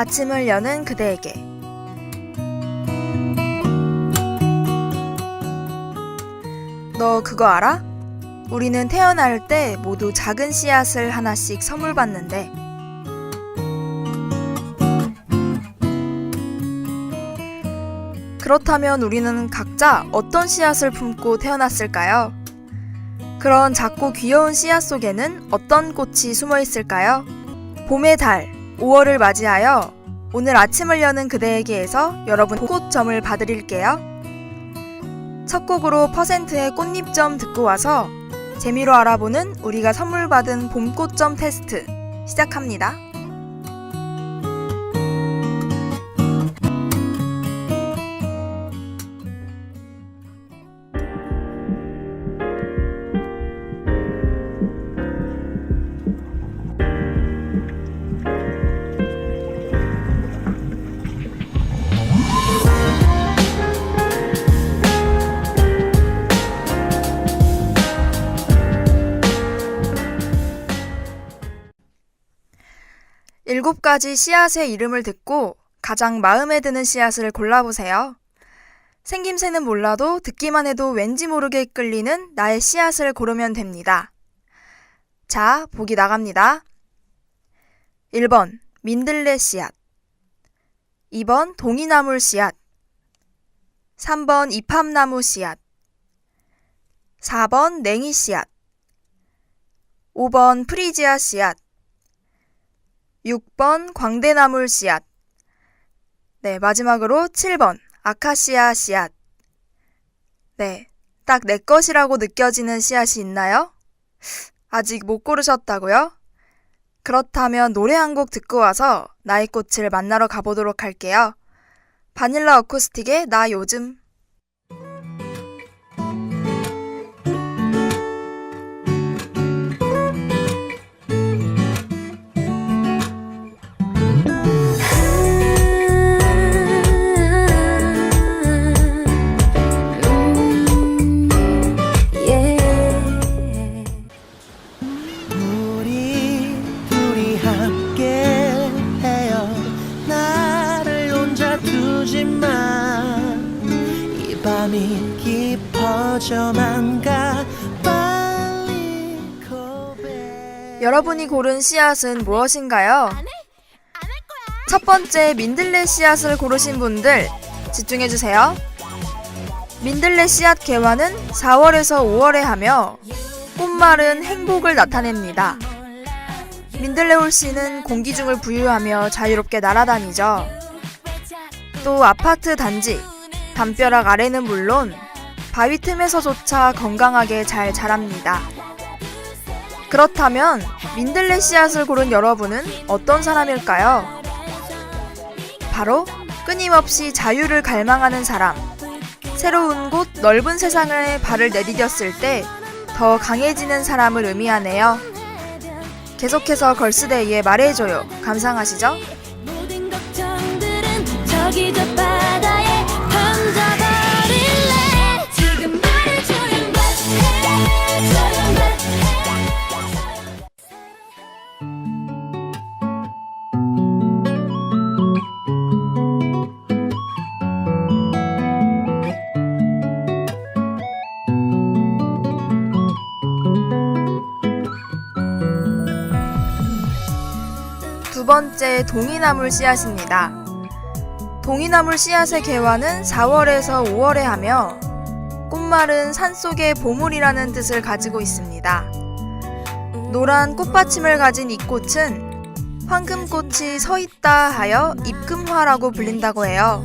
아침을 여는 그대에게. 너 그거 알아? 우리는 태어날 때 모두 작은 씨앗을 하나씩 선물 받는데 그렇다면 우리는 각자 어떤 씨앗을 품고 태어났을까요? 그런 작고 귀여운 씨앗 속에는 어떤 꽃이 숨어 있을까요? 봄의 달, 5월을 맞이하여 오늘 아침을 여는 그대에게에서 여러분 꽃점을 봐드릴게요. 첫 곡으로 퍼센트의 꽃잎점 듣고 와서 재미로 알아보는 우리가 선물 받은 봄꽃점 테스트 시작합니다. 일곱 가지 씨앗의 이름을 듣고 가장 마음에 드는 씨앗을 골라보세요. 생김새는 몰라도 듣기만 해도 왠지 모르게 끌리는 나의 씨앗을 고르면 됩니다. 자, 보기 나갑니다. 1번 민들레 씨앗, 2번 동이나물 씨앗, 3번 이팝나무 씨앗, 4번 냉이 씨앗, 5번 프리지아 씨앗, 6번 광대나물 씨앗. 네, 마지막으로 7번 아카시아 씨앗. 네, 딱 내 것이라고 느껴지는 씨앗이 있나요? 아직 못 고르셨다고요? 그렇다면 노래 한 곡 듣고 와서 나의 꽃을 만나러 가보도록 할게요. 바닐라 어쿠스틱의 나 요즘. 밤이 깊어져만 가 빨리 고백. 여러분이 고른 씨앗은 무엇인가요? 첫 번째 민들레 씨앗을 고르신 분들 집중해주세요. 민들레 씨앗 개화는 4월에서 5월에 하며 꽃말은 행복을 나타냅니다. 민들레 홀씨는 공기중을 부유하며 자유롭게 날아다니죠. 또 아파트 단지, 담벼락 아래는 물론 바위 틈에서조차 건강하게 잘 자랍니다. 그렇다면 민들레 씨앗을 고른 여러분은 어떤 사람일까요? 바로 끊임없이 자유를 갈망하는 사람, 새로운 곳 넓은 세상에 발을 내디뎠을 때 더 강해지는 사람을 의미하네요. 계속해서 걸스데이의 말해줘요 감상하시죠? 모든 걱정들은 저기 저 바다에 던져버릴래. 지금 말해줘요 두 번째 동이나물 씨앗입니다. 동이나물 씨앗의 개화는 4월에서 5월에 하며 꽃말은 산속의 보물이라는 뜻을 가지고 있습니다. 노란 꽃받침을 가진 이 꽃은 황금꽃이 서있다 하여 입금화라고 불린다고 해요.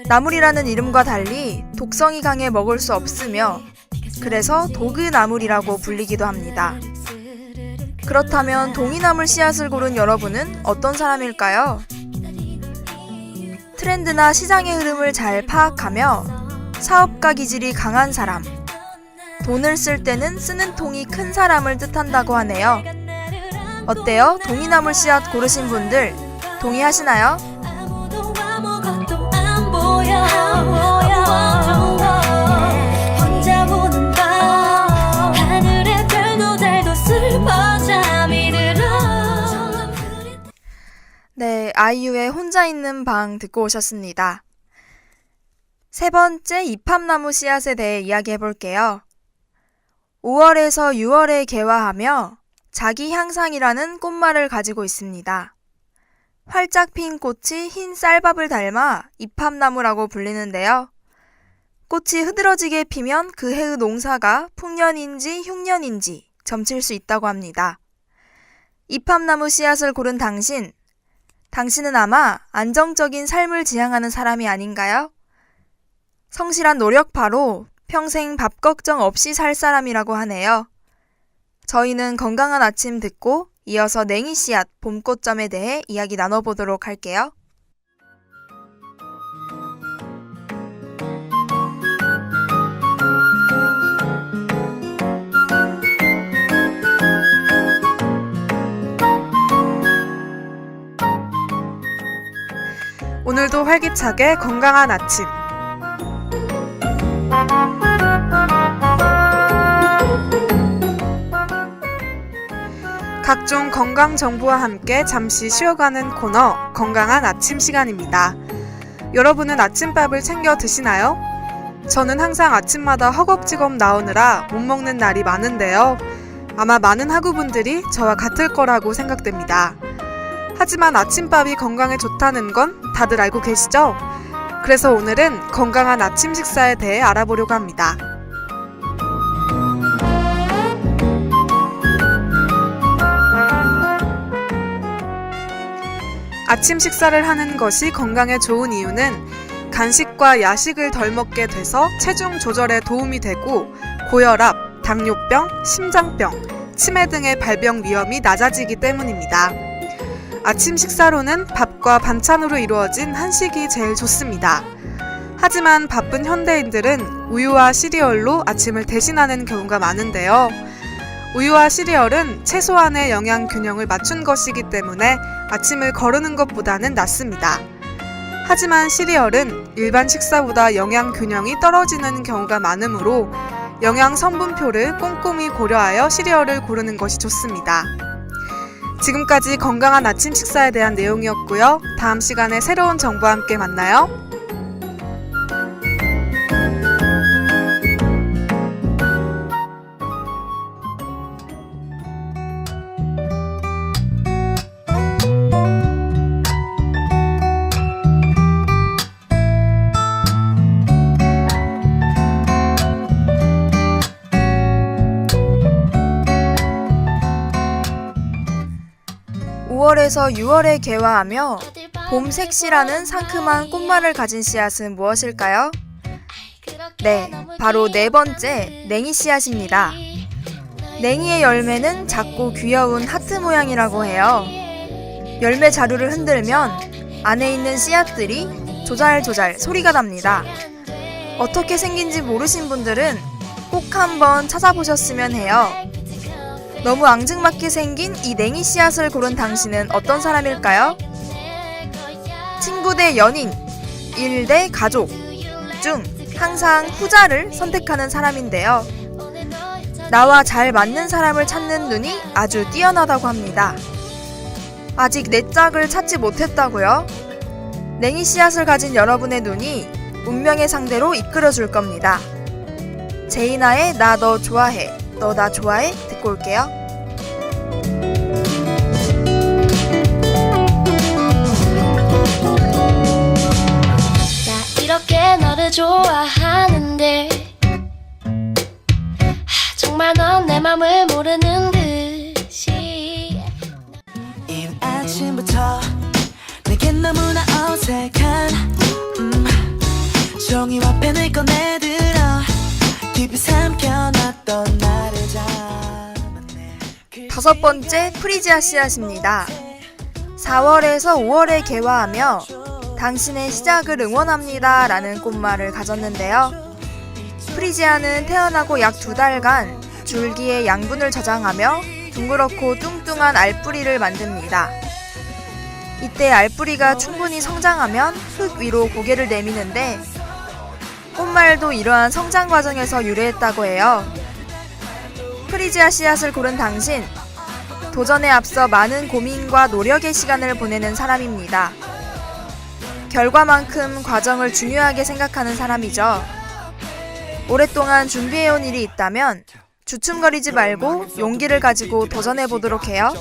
나물이라는 이름과 달리 독성이 강해 먹을 수 없으며 그래서 도그나물이라고 불리기도 합니다. 그렇다면 동이나물 씨앗을 고른 여러분은 어떤 사람일까요? 트렌드나 시장의 흐름을 잘 파악하며 사업가 기질이 강한 사람, 돈을 쓸 때는 쓰는 통이 큰 사람을 뜻한다고 하네요. 어때요? 동이나물 씨앗 고르신 분들 동의하시나요? 아무것도 안 보여. 혼자 보는 밤 하늘의 별도 달도 슬퍼 잠이 들어. 네, 아이유의 혼자 있는 방 듣고 오셨습니다. 세 번째 입합나무 씨앗에 대해 이야기해 볼게요. 5월에서 6월에 개화하며 자기 향상이라는 꽃말을 가지고 있습니다. 활짝 핀 꽃이 흰 쌀밥을 닮아 입합나무라고 불리는데요. 꽃이 흐드러지게 피면 그 해의 농사가 풍년인지 흉년인지 점칠 수 있다고 합니다. 입합나무 씨앗을 고른 당신은 아마 안정적인 삶을 지향하는 사람이 아닌가요? 성실한 노력파로 평생 밥 걱정 없이 살 사람이라고 하네요. 저희는 건강한 아침 듣고 이어서 냉이 씨앗 봄꽃점에 대해 이야기 나눠보도록 할게요. 오늘도 활기차게 건강한 아침. 각종 건강 정보와 함께 잠시 쉬어가는 코너 건강한 아침 시간입니다. 여러분은 아침밥을 챙겨 드시나요? 저는 항상 아침마다 허겁지겁 나오느라 못 먹는 날이 많은데요. 아마 많은 학우분들이 저와 같을 거라고 생각됩니다. 하지만 아침밥이 건강에 좋다는 건 다들 알고 계시죠? 그래서 오늘은 건강한 아침 식사에 대해 알아보려고 합니다. 아침 식사를 하는 것이 건강에 좋은 이유는 간식과 야식을 덜 먹게 돼서 체중 조절에 도움이 되고 고혈압, 당뇨병, 심장병, 치매 등의 발병 위험이 낮아지기 때문입니다. 아침 식사로는 밥과 반찬으로 이루어진 한식이 제일 좋습니다. 하지만 바쁜 현대인들은 우유와 시리얼로 아침을 대신하는 경우가 많은데요. 우유와 시리얼은 최소한의 영양 균형을 맞춘 것이기 때문에 아침을 거르는 것보다는 낫습니다. 하지만 시리얼은 일반 식사보다 영양 균형이 떨어지는 경우가 많으므로 영양 성분표를 꼼꼼히 고려하여 시리얼을 고르는 것이 좋습니다. 지금까지 건강한 아침 식사에 대한 내용이었고요. 다음 시간에 새로운 정보와 함께 만나요. (5월에서 6월에) 개화하며 봄색시라는 상큼한 꽃말을 가진 씨앗은 무엇일까요? 네, 바로 네 번째 냉이 씨앗입니다. 냉이의 열매는 작고 귀여운 하트 모양이라고 해요. 열매 자루를 흔들면 안에 있는 씨앗들이 조잘조잘 소리가 납니다. 어떻게 생긴지 모르신 분들은 꼭 한번 찾아보셨으면 해요. 너무 앙증맞게 생긴 이 냉이 씨앗을 고른 당신은 어떤 사람일까요? 친구 대 연인, 일 대 가족 중 항상 후자를 선택하는 사람인데요. 나와 잘 맞는 사람을 찾는 눈이 아주 뛰어나다고 합니다. 아직 내 짝을 찾지 못했다고요? 냉이 씨앗을 가진 여러분의 눈이 운명의 상대로 이끌어줄 겁니다. 제이나의 나 너 좋아해, 너 나 좋아해 듣고 올게요. 나 이렇게 너를 좋아하는데 정말 넌 내 맘을 모르는 듯이 이른 아침부터 내겐 너무나 어색한 종이와 펜을 꺼내들어 깊이 삼켜놨던 나를 잡았네. 다섯 번째 프리지아 씨앗입니다. 4월에서 5월에 개화하며 당신의 시작을 응원합니다 라는 꽃말을 가졌는데요. 프리지아는 태어나고 약 2달간 줄기의 양분을 저장하며 둥그렇고 뚱뚱한 알뿌리를 만듭니다. 이때 알뿌리가 충분히 성장하면 흙 위로 고개를 내미는데 꽃말도 이러한 성장 과정에서 유래했다고 해요. 프리지아 씨앗을 고른 당신, 도전에 앞서 많은 고민과 노력의 시간을 보내는 사람입니다. 결과만큼 과정을 중요하게 생각하는 사람이죠. 오랫동안 준비해온 일이 있다면 주춤거리지 말고 용기를 가지고 도전해 보도록 해요.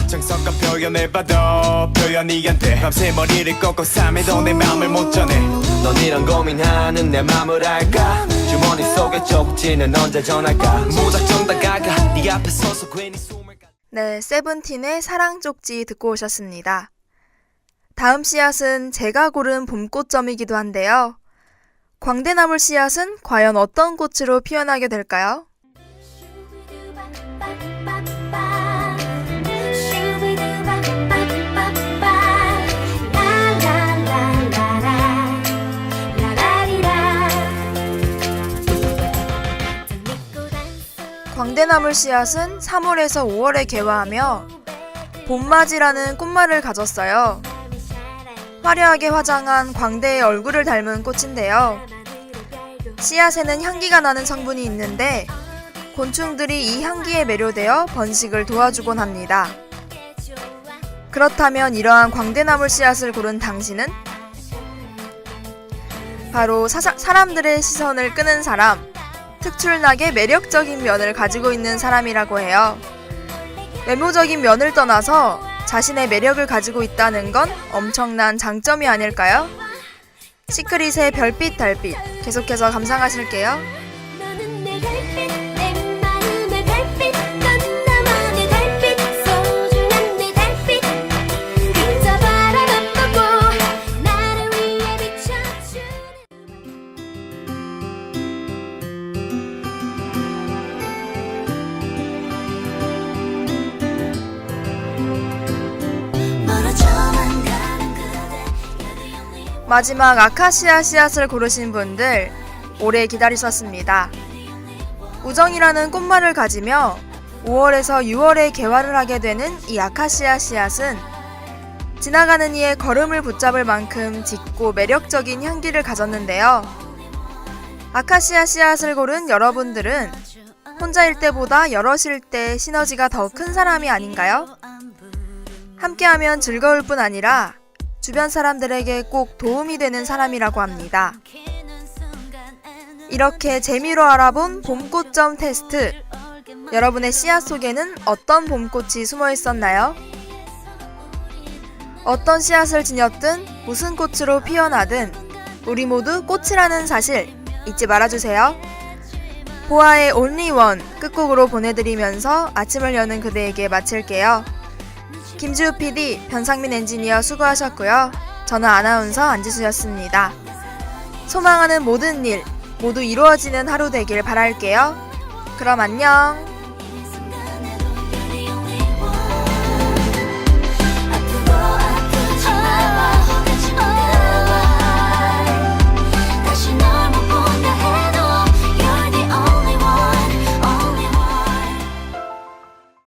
정성껏 표현해봐도 표현이 안 돼. 밤새 머리를 꺾고 삶에도 내 맘을 못 전해. 넌 이런 고민하는 내 맘을 알까? 주머니 속에 쪽지는 언제 전할까? 무작정 다가가 네 앞에 서서 괜히 숨을 네, 세븐틴의 사랑 쪽지 듣고 오셨습니다. 다음 씨앗은 제가 고른 봄꽃점이기도 한데요. 광대나물 씨앗은 과연 어떤 꽃으로 피어나게 될까요? 광대나물 씨앗은 3월에서 5월에 개화하며 봄맞이라는 꽃말을 가졌어요. 화려하게 화장한 광대의 얼굴을 닮은 꽃인데요. 씨앗에는 향기가 나는 성분이 있는데 곤충들이 이 향기에 매료되어 번식을 도와주곤 합니다. 그렇다면 이러한 광대나물 씨앗을 고른 당신은? 바로 사람들의 시선을 끄는 사람, 특출나게 매력적인 면을 가지고 있는 사람이라고 해요. 외모적인 면을 떠나서 자신의 매력을 가지고 있다는 건 엄청난 장점이 아닐까요? 시크릿의 별빛 달빛 계속해서 감상하실게요. 너는 내 달빛 내 마음의 달빛 넌 나만의 달빛 소중한 내 달빛 그저 바라만 보고 나를 위해 비춰주는 멀어져만 가는 그대 마지막 아카시아 씨앗을 고르신 분들 오래 기다리셨습니다. 우정이라는 꽃말을 가지며 5월에서 6월에 개화를 하게 되는 이 아카시아 씨앗은 지나가는 이의 걸음을 붙잡을 만큼 짙고 매력적인 향기를 가졌는데요. 아카시아 씨앗을 고른 여러분들은 혼자일 때보다 여럿일 때 시너지가 더 큰 사람이 아닌가요? 함께하면 즐거울 뿐 아니라 주변 사람들에게 꼭 도움이 되는 사람이라고 합니다. 이렇게 재미로 알아본 봄꽃점 테스트. 여러분의 씨앗 속에는 어떤 봄꽃이 숨어 있었나요? 어떤 씨앗을 지녔든 무슨 꽃으로 피어나든 우리 모두 꽃이라는 사실 잊지 말아주세요. 보아의 Only One 끝곡으로 보내드리면서 아침을 여는 그대에게 마칠게요. 김지우 PD, 변상민 엔지니어 수고하셨고요. 저는 아나운서 안지수였습니다. 소망하는 모든 일 모두 이루어지는 하루 되길 바랄게요. 그럼 안녕.